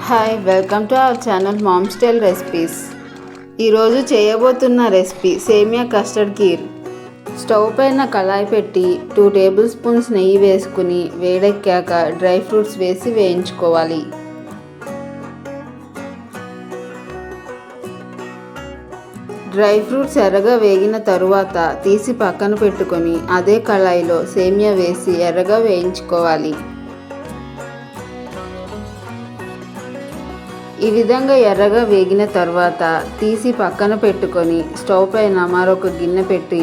Hi, welcome to our channel ma'am style recipes. ఈరోజు చేయబోతున్న recipe సేమియా కస్టర్డ్ కీర్. స్టవ్ పైన కళాయి పెట్టి 2 టేబుల్ స్పూన్స్ నెయ్యి వేసుకుని వేడెక్కాక డ్రై ఫ్రూట్స్ వేసి వేయించుకోవాలి. డ్రై ఫ్రూట్స్ ఎర్రగా వేగిన తరువాత తీసి పక్కన పెట్టుకొని అదే కళాయిలో సేమియా వేసి ఎర్రగా వేయించుకోవాలి. ఈ విధంగా ఎర్రగా వేగిన తర్వాత తీసి పక్కన పెట్టుకొని స్టవ్ పైన మరొక గిన్నె పెట్టి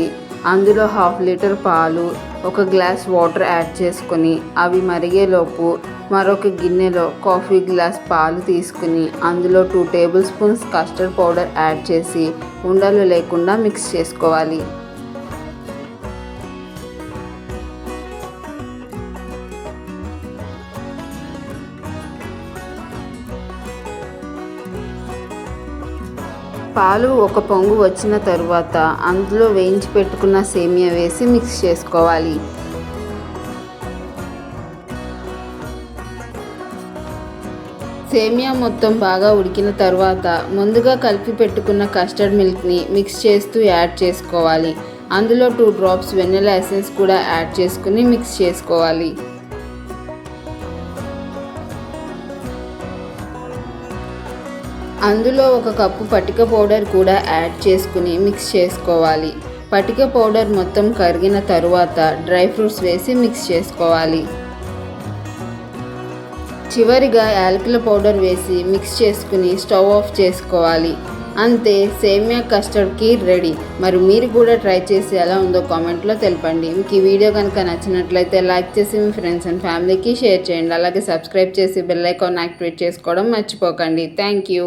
అందులో 1/2 లీటర్ పాలు, 1 గ్లాస్ వాటర్ యాడ్ చేసుకొని అవి మరిగేలోపు మరొక గిన్నెలో కాఫీ గ్లాస్ పాలు తీసుకుని అందులో 2 table spoons custard powder add చేసి ఉండలు లేకుండా మిక్స్ చేసుకోవాలి. పాలు ఒక పొంగు వచ్చిన తరువాత అందులో వేయించి పెట్టుకున్న సేమియా వేసి మిక్స్ చేసుకోవాలి. సేమియా మొత్తం బాగా ఉడికిన తర్వాత ముందుగా కలిపి పెట్టుకున్న కస్టర్డ్ మిల్క్ని మిక్స్ చేస్తూ యాడ్ చేసుకోవాలి. అందులో 2 డ్రాప్స్ వెనిలా ఎసెన్స్ కూడా యాడ్ చేసుకుని మిక్స్ చేసుకోవాలి. అందులో 1 కప్పు పటిక పౌడర్ కూడా యాడ్ చేసుకుని మిక్స్ చేసుకోవాలి. పటిక పౌడర్ మొత్తం కరిగిన తరువాత డ్రై ఫ్రూట్స్ వేసి మిక్స్ చేసుకోవాలి. చివరిగా యాలకుల పౌడర్ వేసి మిక్స్ చేసుకుని స్టవ్ ఆఫ్ చేసుకోవాలి. అంతే, సేమియా కస్టర్డ్ కీర్ రెడీ. మరి మీరు కూడా ట్రై చేసి ఎలా ఉందో కామెంట్లో తెలపండి. మీకు ఈ వీడియో కనుక నచ్చినట్లయితే లైక్ చేసి మీ ఫ్రెండ్స్ అండ్ ఫ్యామిలీకి షేర్ చేయండి. అలాగే సబ్స్క్రైబ్ చేసి బెల్ ఐకాన్ యాక్టివేట్ చేసుకోవడం మర్చిపోకండి. Thank you.